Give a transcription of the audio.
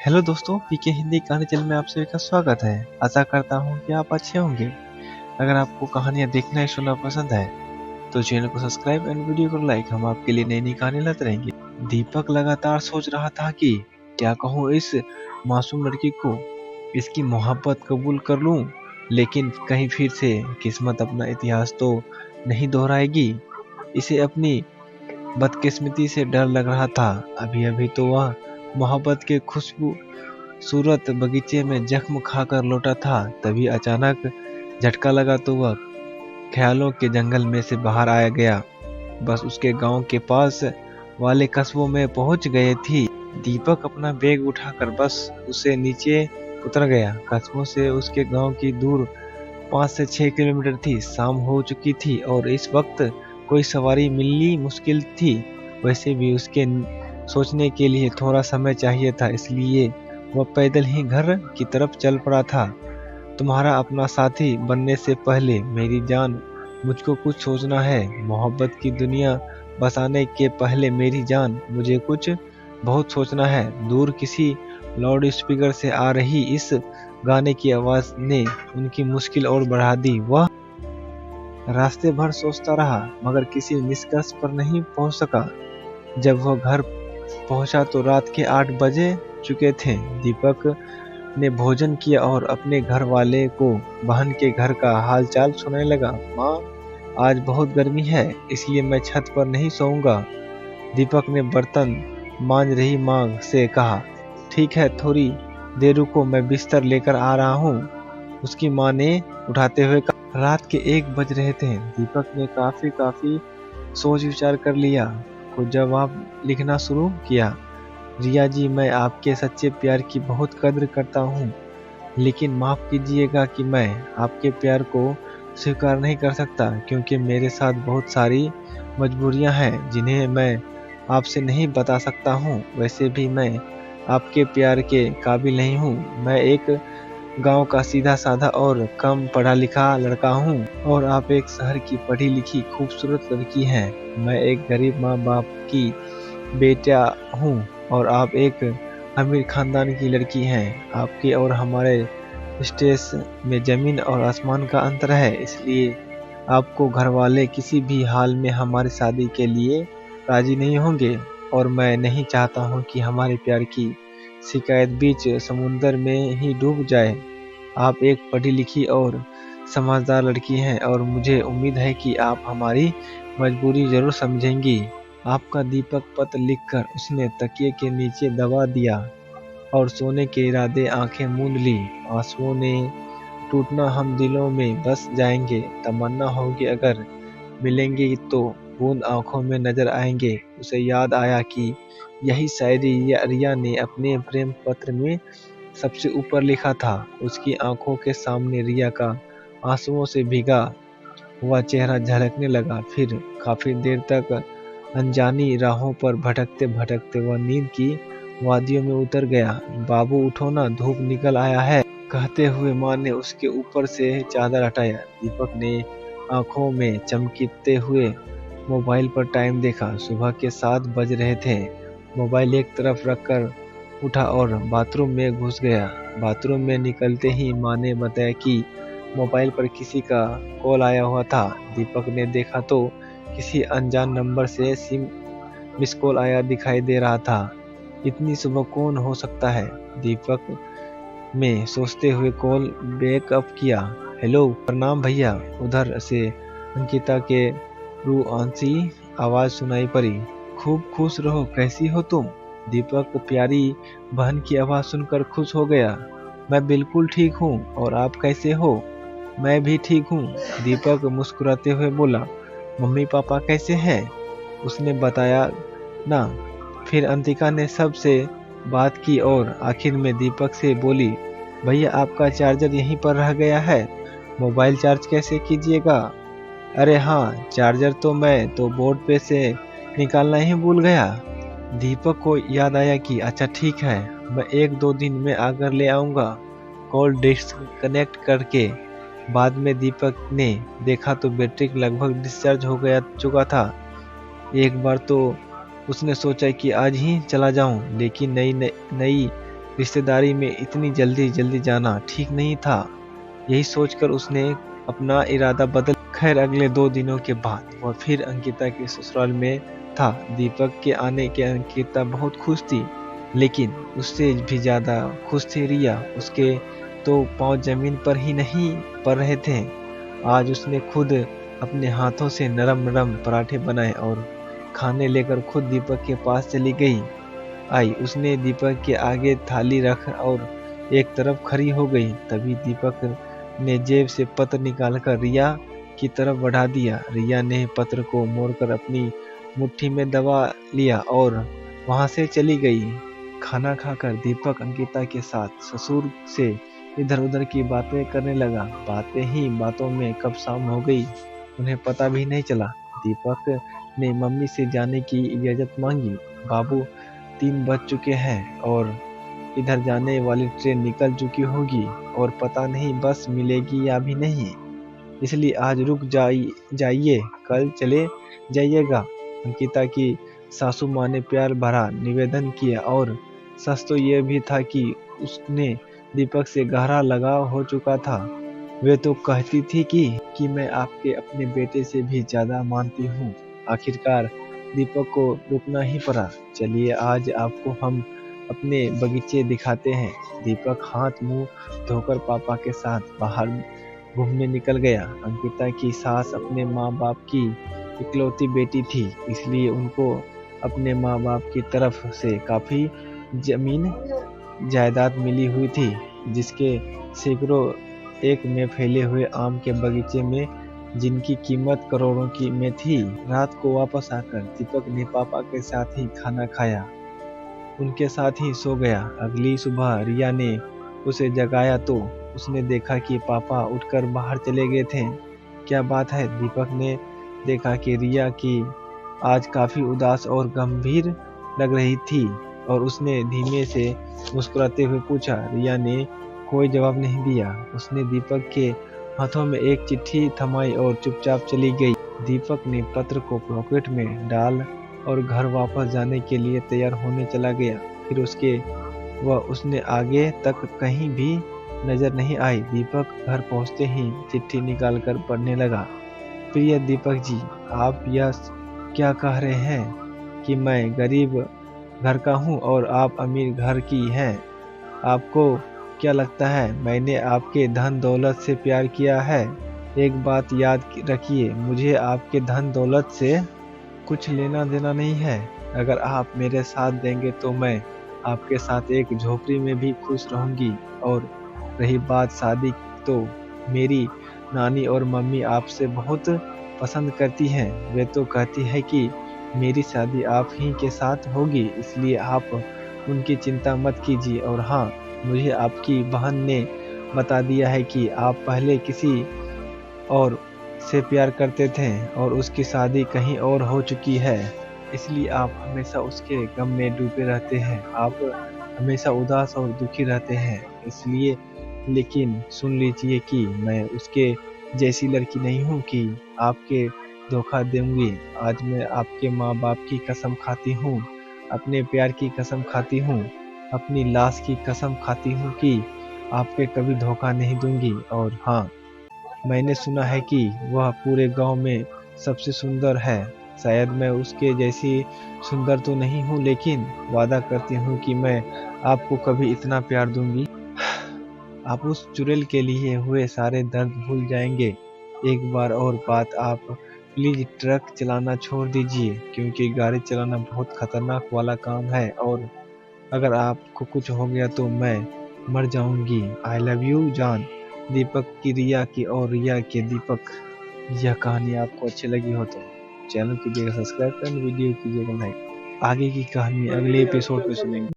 Hello दोस्तों, पीके हिंदी कहानी channel में आप सभी का स्वागत है। आशा करता हूँ कि आप अच्छे होंगे। अगर आपको कहानियाँ देखना या सुनना पसंद है तो चैनल को सब्सक्राइब एंड वीडियो को लाइक। हम आपके लिए नई नई कहानी लाते रहेंगे। दीपक लगातार सोच रहा था कि क्या कहूँ इस मासूम लड़की को, इसकी मोहब्बत कबूल कर लूँ, लेकिन कहीं फिर से किस्मत अपना इतिहास तो नहीं दोहराएगी। इसे अपनी बदकिस्मती से डर लग रहा था। अभी अभी तो वह मोहब्बत के खुशबू सूरत बगीचे में जख्म खाकर लौटा था। तभी अचानक झटका लगा तो वह ख्यालों के जंगल में से बाहर आया गया। बस उसके गांव के पास वाले कस्बों में पहुंच गए थी। दीपक अपना बैग उठाकर बस उसे नीचे उतर गया। कस्बों से उसके गांव की दूर 5 से 6 किलोमीटर थी। शाम हो चुकी थी और इस वक्त कोई सवारी मिलनी मुश्किल थी। वैसे भी उसके सोचने के लिए थोड़ा समय चाहिए था, इसलिए वह पैदल ही घर की तरफ चल पड़ा था। तुम्हारा अपना साथी बनने से पहले मेरी जान, मुझको कुछ सोचना है। मोहब्बत की दुनिया बसाने के पहले मेरी जान, मुझे कुछ बहुत सोचना है। दूर किसी लाउड स्पीकर से आ रही इस गाने की आवाज ने उनकी मुश्किल और बढ़ा दी। वह रास्ते भर सोचता रहा मगर किसी निष्कर्ष पर नहीं पहुंच सका। जब वह घर पहुंचा तो रात के 8 बजे चुके थे। दीपक ने भोजन किया और अपने घर वाले को बहन के घर का हाल चाल सुनाने लगा। माँ, आज बहुत गर्मी है इसलिए मैं छत पर नहीं सोऊंगा। दीपक ने बर्तन मांज रही माँ से कहा। ठीक है, थोड़ी देर रुको, मैं बिस्तर लेकर आ रहा हूँ, उसकी माँ ने उठाते हुए कहा। रात के 1 बज रहे थे। दीपक ने काफी सोच विचार कर लिया। कुछ जवाब लिखना शुरू किया। रिया जी, मैं आपके सच्चे प्यार की बहुत कद्र करता हूँ, लेकिन माफ कीजिएगा कि मैं आपके प्यार को स्वीकार नहीं कर सकता, क्योंकि मेरे साथ बहुत सारी मजबूरियां हैं जिन्हें मैं आपसे नहीं बता सकता हूँ। वैसे भी मैं आपके प्यार के काबिल नहीं हूँ। मैं एक गांव का सीधा साधा और कम पढ़ा लिखा लड़का हूँ और आप एक शहर की पढ़ी लिखी खूबसूरत लड़की हैं। मैं एक गरीब माँ बाप की बेटा हूँ और आप एक अमीर खानदान की लड़की हैं। आपके और हमारे स्टेज में जमीन और आसमान का अंतर है, इसलिए आपको घर वाले किसी भी हाल में हमारी शादी के लिए राजी नहीं होंगे और मैं नहीं चाहता हूँ कि हमारे प्यार की शिकायत बीच समुंदर में ही डूब जाए। आप एक पढ़ी लिखी और समझदार लड़की हैं और मुझे उम्मीद है कि आप हमारी मजबूरी जरूर समझेंगी। आपका दीपक पत्र लिखकर उसने तकिए के नीचे दबा दिया और सोने के इरादे आंखें मूंद ली। आंसुओं ने टूटना हम दिलों में बस जाएंगे। तमन्ना होगी अगर मिलेंगे तो बूंद आंखों में नजर आएंगे। उसे याद आया कि यही शायरी रिया ने अपने प्रेम पत्र में सबसे ऊपर लिखा था। उसकी आंखों के सामने रिया का आंसुओं से भीगा हुआ चेहरा झलकने लगा। फिर काफी देर तक अनजानी राहों पर भटकते भटकते वह नींद की वादियों में उतर गया। बाबू उठो ना, धूप निकल आया है, कहते हुए माँ ने उसके ऊपर से चादर हटाया। दीपक ने आंखों में चमकीते हुए मोबाइल पर टाइम देखा। सुबह के 7 बज रहे थे। मोबाइल एक तरफ रखकर उठा और बाथरूम में घुस गया। बाथरूम में निकलते ही माँ ने बताया कि मोबाइल पर किसी का कॉल आया हुआ था। दीपक ने देखा तो किसी अनजान नंबर से मिस कॉल आया दिखाई दे रहा था। इतनी सुबह कौन हो सकता है? दीपक में सोचते हुए कॉल बैकअप किया। हेलो, प्रणाम भैया। उधर से अंकिता के रूआंसी आवाज सुनाई पड़ी। खूब खुश रहो, कैसी हो तुम? दीपक प्यारी बहन की आवाज सुनकर खुश हो गया। मैं बिल्कुल ठीक हूँ, और आप कैसे हो? मैं भी ठीक हूँ, दीपक मुस्कुराते हुए बोला। मम्मी पापा कैसे हैं? उसने बताया ना। फिर अंतिका ने सबसे बात की और आखिर में दीपक से बोली, भैया आपका चार्जर यहीं पर रह गया है, मोबाइल चार्ज कैसे कीजिएगा? अरे हाँ, चार्जर तो मैं तो बोर्ड पे से निकालना ही भूल गया। दीपक को याद आया कि अच्छा ठीक है, मैं 1-2 दिन में आकर ले आऊँगा। कॉल डिस्कनेक्ट करके बाद में दीपक ने देखा तो बैटरी लगभग डिस्चार्ज हो गया चुका था। एक बार तो उसने सोचा कि आज ही चला जाऊं, लेकिन नई रिश्तेदारी में इतनी जल्दी जल्दी जाना ठीक नहीं था। यही सोचकर उसने अपना इरादा बदल। खैर अगले 2 दिनों के बाद वह फिर अंकिता के ससुराल में था। दीपक के आने के अंकिता बहुत खुश थी, लेकिन उससे भी ज्यादा खुश थी रिया। उसके तो पांव जमीन पर ही नहीं पड़ रहे थे। आज उसने खुद अपने हाथों से नरम नरम पराठे बनाए और खाने लेकर खुद दीपक के पास चली गई। आई उसने दीपक के आगे थाली रख और एक तरफ खड़ी हो गई। तभी दीपक ने जेब से पत्र निकालकर रिया की तरफ बढ़ा दिया। रिया ने पत्र को मोड़कर अपनी मुट्ठी में दबा लिया और वहां से चली गई। खाना खाकर दीपक अंकिता के साथ ससुर से इधर उधर की बातें करने लगा। बातें ही बातों में कब शाम हो गई उन्हें पता भी नहीं चला। दीपक ने मम्मी से जाने की इजाजत मांगी। बाबू 3 बज चुके हैं और इधर जाने वाली ट्रेन निकल चुकी होगी और पता नहीं बस मिलेगी या भी नहीं, इसलिए आज रुक जाइए, कल चले जाइएगा। अंकिता की सासू माँ ने प्यार भरा निवेदन किया और सच तो ये भी था कि उसने दीपक से गहरा लगाव हो चुका था। वे तो कहती थी कि मैं आपके अपने बेटे से भी ज्यादा मानती हूँ। आखिरकार दीपक को रुकना ही पड़ा। चलिए आज आपको हम अपने बगीचे दिखाते हैं। दीपक हाथ मुंह धोकर पापा के साथ बाहर घूमने निकल गया। अंकिता की सास अपने माँ बाप की इकलौती बेटी थी, इसलिए उनको अपने माँ बाप की तरफ से काफी जमीन जायदाद मिली हुई थी, जिसके सैकड़ों एक में फैले हुए आम के बगीचे में जिनकी कीमत करोड़ों की में थी। रात को वापस आकर दीपक ने पापा के साथ ही खाना खाया, उनके साथ ही सो गया। अगली सुबह रिया ने उसे जगाया तो उसने देखा कि पापा उठकर बाहर चले गए थे। क्या बात है? दीपक ने देखा कि रिया की आज काफी उदास और गंभीर लग रही थी और उसने धीमे से मुस्कुराते हुए पूछा। रिया ने कोई जवाब नहीं दिया। उसने दीपक के हाथों में एक चिट्ठी थमाई और चुपचाप चली गई। दीपक ने पत्र को पॉकेट में डाल और घर वापस जाने के लिए तैयार होने चला गया। फिर उसने आगे तक कहीं भी नजर नहीं आई। दीपक घर पहुंचते ही चिट्ठी निकालकर पढ़ने लगा। प्रिय दीपक जी, आप यह क्या कह रहे हैं कि मैं गरीब घर का हूं और आप अमीर घर की हैं? आपको क्या लगता है मैंने आपके धन दौलत से प्यार किया है? एक बात याद रखिए, मुझे आपके धन दौलत से कुछ लेना देना नहीं है। अगर आप मेरे साथ देंगे तो मैं आपके साथ एक झोपड़ी में भी खुश रहूंगी। और रही बात शादी, तो मेरी नानी और मम्मी आपसे बहुत पसंद करती हैं। वे तो कहती है कि मेरी शादी आप ही के साथ होगी, इसलिए आप उनकी चिंता मत कीजिए। और हाँ, मुझे आपकी बहन ने बता दिया है कि आप पहले किसी और से प्यार करते थे और उसकी शादी कहीं और हो चुकी है, इसलिए आप हमेशा उसके गम में डूबे रहते हैं। आप हमेशा उदास और दुखी रहते हैं, इसलिए लेकिन सुन लीजिए कि मैं उसके जैसी लड़की नहीं हूँ कि आपके धोखा दूंगी। आज मैं आपके माँ बाप की कसम खाती हूँ, अपने प्यार की कसम खाती हूँ, अपनी लाश की कसम खाती हूँ कि आपके कभी धोखा नहीं दूंगी। और हाँ, मैंने सुना है कि वह पूरे गांव में सबसे सुंदर है। शायद मैं उसके जैसी सुंदर तो नहीं हूँ, लेकिन वादा करती हूँ कि मैं आपको कभी इतना प्यार दूंगी, आप उस चुड़ैल के लिए हुए सारे दर्द भूल जाएंगे। एक बार और बात, आप प्लीज ट्रक चलाना छोड़ दीजिए, क्योंकि गाड़ी चलाना बहुत खतरनाक वाला काम है और अगर आपको कुछ हो गया तो मैं मर जाऊंगी। आई लव यू जान। दीपक की रिया की और रिया के दीपक। यह कहानी आपको अच्छी लगी हो तो चैनल कीजिएगा सब्सक्राइब एंड वीडियो कीजिएगा लाइक। आगे की कहानी अगले एपिसोड में सुनेंगे।